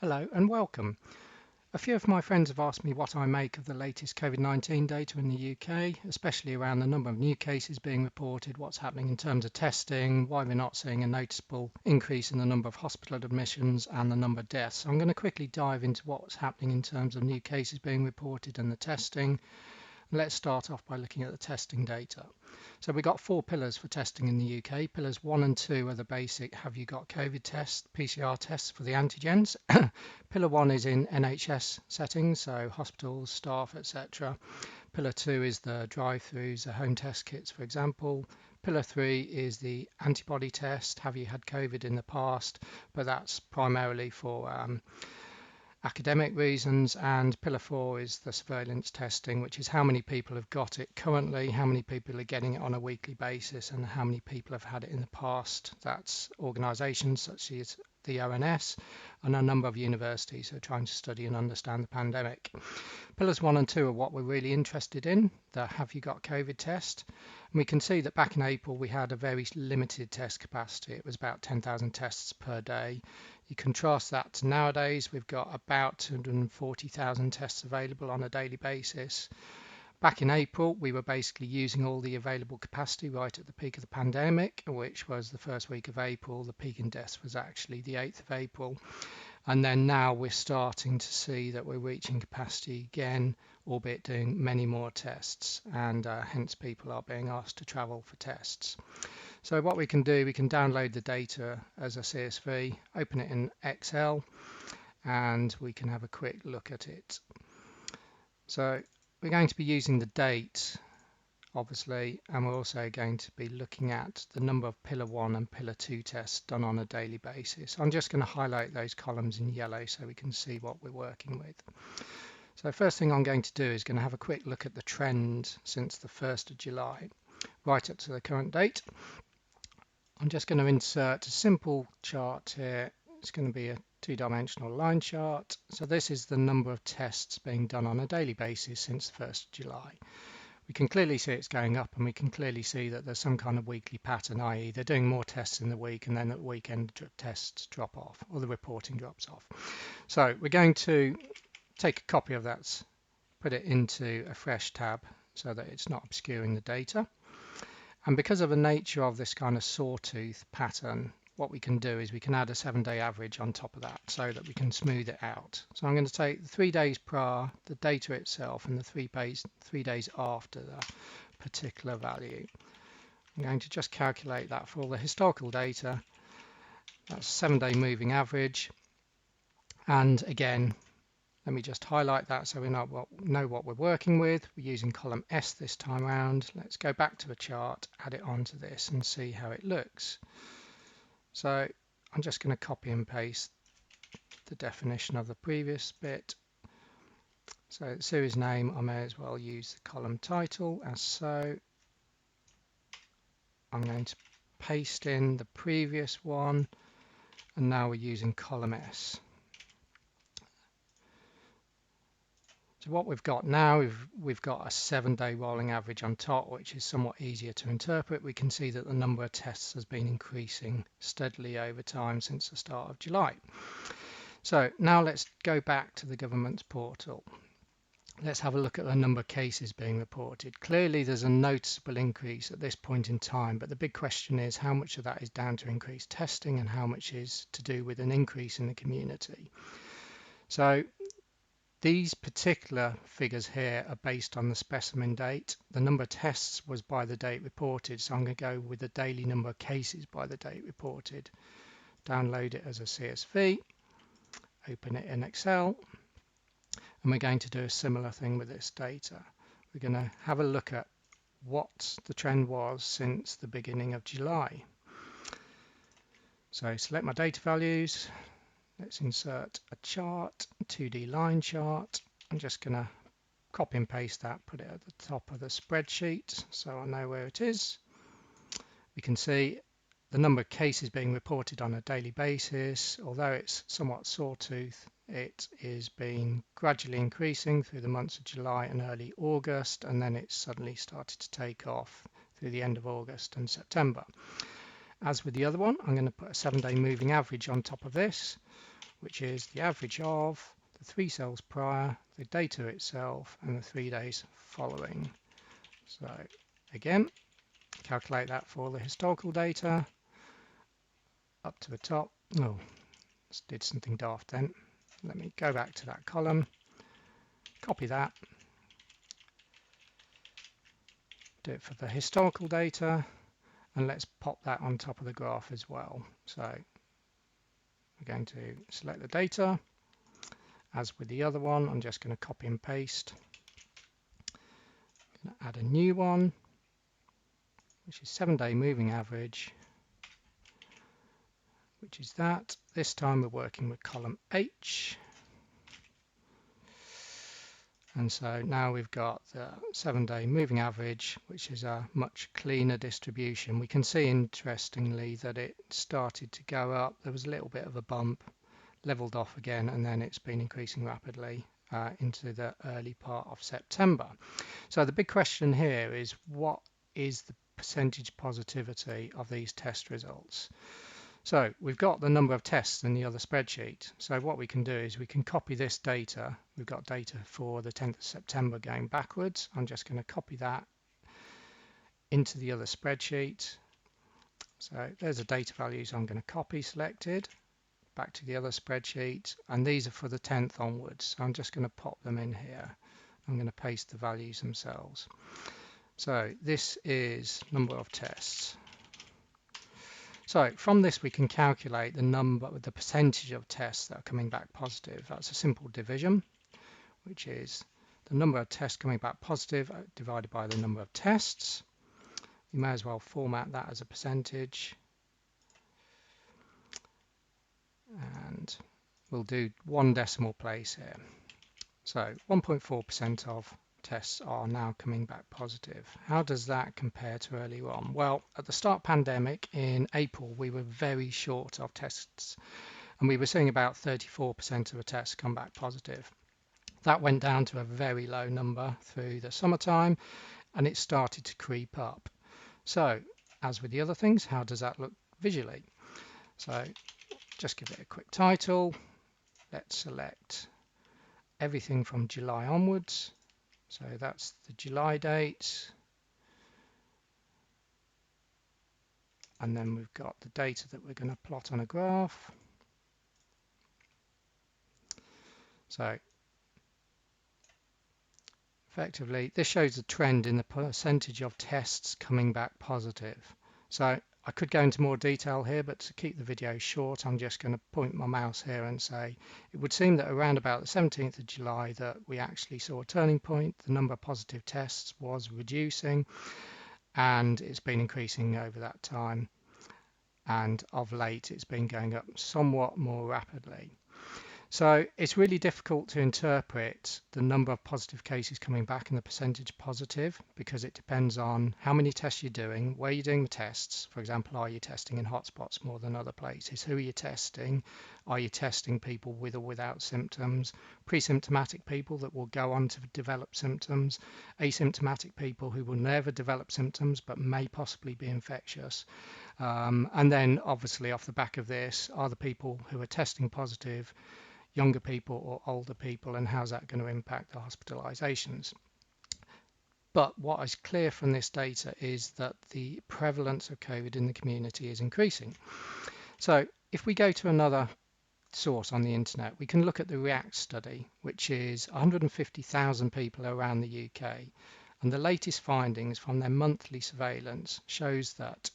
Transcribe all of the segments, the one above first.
Hello and welcome. A few of my friends have asked me what I make of the latest COVID-19 data in the UK, especially around the number of new cases being reported, what's happening in terms of testing, why we're not seeing a noticeable increase in the number of hospital admissions and the number of deaths. So I'm going to quickly dive into what's happening in terms of new cases being reported and the testing. Let's start off by looking at the testing data. So we've got four pillars for testing in the UK. Pillars 1 and 2 are the basic have you got COVID tests, PCR tests for the antigens. Pillar 1 is in NHS settings, so hospitals, staff, etc. Pillar 2 is the drive-throughs, the home test kits, for example. Pillar 3 is the antibody test. Have you had COVID in the past? But that's primarily for academic reasons. And pillar 4 is the surveillance testing, which is how many people have got it currently, how many people are getting it on a weekly basis, and how many people have had it in the past. That's organisations such as the ONS and a number of universities who are trying to study and understand the pandemic. Pillars 1 and 2 are what we're really interested in, the have you got COVID test. And we can see that back in April we had a very limited test capacity. It was about 10,000 tests per day. You contrast that to nowadays, we've got about 240,000 tests available on a daily basis. Back in April, we were basically using all the available capacity right at the peak of the pandemic, which was the first week of April. The peak in deaths was actually the 8th of April. And then now we're starting to see that we're reaching capacity again, albeit doing many more tests, and hence people are being asked to travel for tests. So what we can do, we can download the data as a CSV, open it in Excel, and we can have a quick look at it. So we're going to be using the date, obviously, and we're also going to be looking at the number of Pillar 1 and Pillar 2 tests done on a daily basis. I'm just going to highlight those columns in yellow so we can see what we're working with. So first thing I'm going to do is going to have a quick look at the trend since the 1st of July, right up to the current date. I'm just going to insert a simple chart here. It's going to be a two-dimensional line chart. So this is the number of tests being done on a daily basis since the 1st of July. We can clearly see it's going up, and we can clearly see that there's some kind of weekly pattern, i.e. they're doing more tests in the week, and then at the weekend tests drop off, or the reporting drops off. So we're going to take a copy of that, put it into a fresh tab so that it's not obscuring the data. And because of the nature of this kind of sawtooth pattern, what we can do is we can add a 7-day average on top of that so that we can smooth it out. So I'm going to take the 3 days prior, the data itself, and the 3 days after the particular value. I'm going to just calculate that for all the historical data. That's 7-day moving average. And again, let me just highlight that so we know what we're working with. We're using column S this time around. Let's go back to the chart, add it onto this and see how it looks. So I'm just going to copy and paste the definition of the previous bit. So the series name, I may as well use the column title as so. I'm going to paste in the previous one, and now we're using column S. So what we've got now, we've got a 7-day rolling average on top, which is somewhat easier to interpret. We can see that the number of tests has been increasing steadily over time since the start of July. So now let's go back to the government's portal. Let's have a look at the number of cases being reported. Clearly there's a noticeable increase at this point in time, but the big question is how much of that is down to increased testing and how much is to do with an increase in the community. So these particular figures here are based on the specimen date. The number of tests was by the date reported, so I'm going to go with the daily number of cases by the date reported. Download it as a CSV, open it in Excel, and we're going to do a similar thing with this data. We're going to have a look at what the trend was since the beginning of July. So select my data values. Let's insert a chart, a 2D line chart. I'm just going to copy and paste that, put it at the top of the spreadsheet so I know where it is. We can see the number of cases being reported on a daily basis. Although it's somewhat sawtooth, it is being gradually increasing through the months of July and early August, and then it suddenly started to take off through the end of August and September. As with the other one, I'm going to put a 7-day moving average on top of this. which is the average of the 3 cells prior, the data itself, and the 3 days following. So again, calculate that for the historical data up to the top. Oh, did something daft then. Let me go back to that column, copy that, do it for the historical data, and let's pop that on top of the graph as well. So we're going to select the data. As with the other one, I'm just going to copy and paste. I'm going to add a new one, which is 7-day moving average, which is that. This time we're working with column H. And so now we've got the 7-day moving average, which is a much cleaner distribution. We can see, interestingly, that it started to go up. There was a little bit of a bump, leveled off again, and then it's been increasing rapidly into the early part of September. So the big question here is, what is the percentage positivity of these test results? So we've got the number of tests in the other spreadsheet. So what we can do is we can copy this data. We've got data for the 10th of September going backwards. I'm just going to copy that into the other spreadsheet. So there's the data values I'm going to copy selected back to the other spreadsheet. And these are for the 10th onwards. So I'm just going to pop them in here. I'm going to paste the values themselves. So this is number of tests. So from this we can calculate the percentage of tests that are coming back positive. That's a simple division, which is the number of tests coming back positive divided by the number of tests. You may as well format that as a percentage. And we'll do 1 decimal place here. So 1.4% of tests are now coming back positive. How does that compare to earlier on? Well, at the start pandemic in April, we were very short of tests, and we were seeing about 34% of the tests come back positive. That went down to a very low number through the summertime, and it started to creep up. So, as with the other things, how does that look visually? So, just give it a quick title. Let's select everything from July onwards. So that's the July date. And then we've got the data that we're going to plot on a graph. So effectively, this shows the trend in the percentage of tests coming back positive. So I could go into more detail here, but to keep the video short, I'm just going to point my mouse here and say it would seem that around about the 17th of July that we actually saw a turning point. The number of positive tests was reducing, and it's been increasing over that time. And of late, it's been going up somewhat more rapidly. So it's really difficult to interpret the number of positive cases coming back and the percentage positive, because it depends on how many tests you're doing, where you're doing the tests. For example, are you testing in hotspots more than other places? Who are you testing? Are you testing people with or without symptoms? Pre-symptomatic people that will go on to develop symptoms? Asymptomatic people who will never develop symptoms but may possibly be infectious? And then obviously off the back of this, are the people who are testing positive younger people or older people, and how's that going to impact the hospitalizations? But what is clear from this data is that the prevalence of COVID in the community is increasing. So if we go to another source on the internet, we can look at the REACT study, which is 150,000 people around the UK, and the latest findings from their monthly surveillance shows that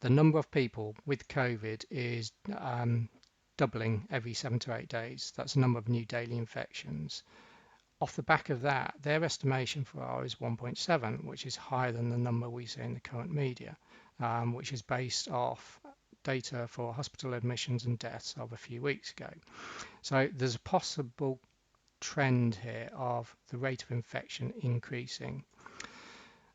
the number of people with COVID is doubling every 7 to 8 days. That's the number of new daily infections. Off the back of that, their estimation for R is 1.7, which is higher than the number we see in the current media, which is based off data for hospital admissions and deaths of a few weeks ago. So there's a possible trend here of the rate of infection increasing.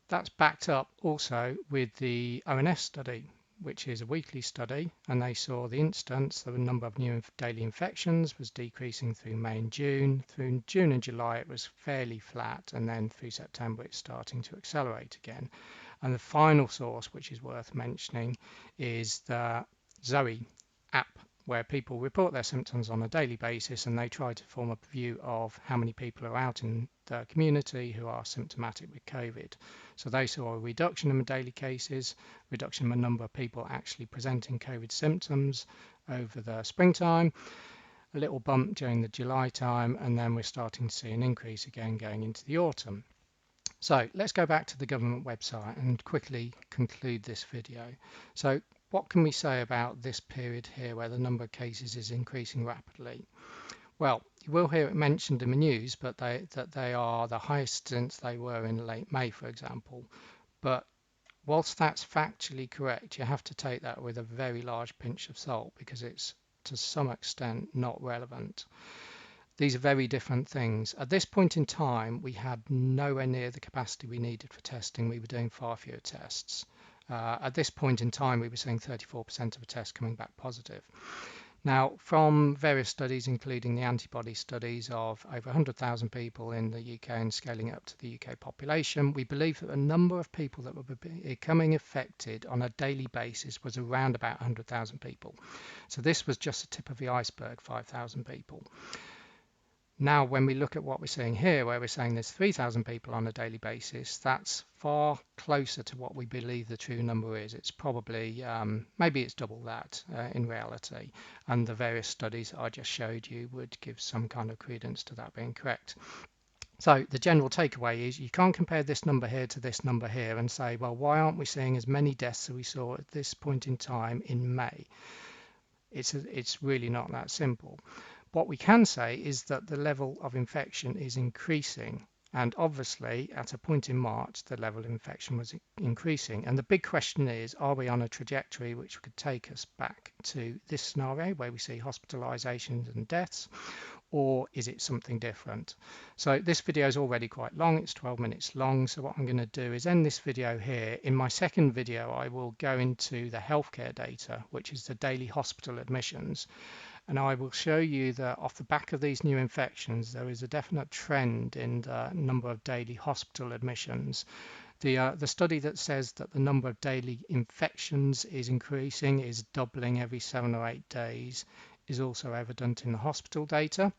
That's backed up also with the ONS study, which is a weekly study, and they saw the instance, the number of new daily infections was decreasing through May and June. Through June and July it was fairly flat, and then through September it's starting to accelerate again. And the final source, which is worth mentioning, is the Zoe app, where people report their symptoms on a daily basis and they try to form a view of how many people are out in the community who are symptomatic with COVID. So they saw a reduction in the daily cases, reduction in the number of people actually presenting COVID symptoms over the springtime, a little bump during the July time, and then we're starting to see an increase again going into the autumn. So let's go back to the government website and quickly conclude this video. So what can we say about this period here where the number of cases is increasing rapidly? Well, you will hear it mentioned in the news, but that they are the highest since they were in late May, for example. But whilst that's factually correct, you have to take that with a very large pinch of salt because it's to some extent not relevant. These are very different things. At this point in time, we had nowhere near the capacity we needed for testing. We were doing far fewer tests. At this point in time, we were seeing 34% of the tests coming back positive. Now, from various studies, including the antibody studies of over 100,000 people in the UK and scaling up to the UK population, we believe that the number of people that were becoming affected on a daily basis was around about 100,000 people. So this was just the tip of the iceberg, 5,000 people. Now, when we look at what we're seeing here, where we're saying there's 3,000 people on a daily basis, that's far closer to what we believe the true number is. It's probably, maybe it's double that in reality. And the various studies I just showed you would give some kind of credence to that being correct. So the general takeaway is you can't compare this number here to this number here and say, well, why aren't we seeing as many deaths as we saw at this point in time in May? It's really not that simple. What we can say is that the level of infection is increasing, and obviously at a point in March the level of infection was increasing, and the big question is, are we on a trajectory which could take us back to this scenario where we see hospitalizations and deaths, or is it something different? So this video is already quite long, it's 12 minutes long, so what I'm going to do is end this video here. In my second video I will go into the healthcare data, which is the daily hospital admissions, and I will show you that off the back of these new infections there is a definite trend in the number of daily hospital admissions. The study that says that the number of daily infections is increasing, is doubling every 7 or 8 days, is also evident in the hospital data,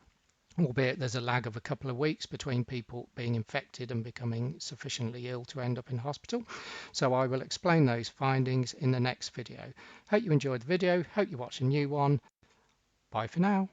albeit there's a lag of a couple of weeks between people being infected and becoming sufficiently ill to end up in hospital. So I will explain those findings in the next video. Hope you enjoyed the video, hope you watch a new one. Bye for now.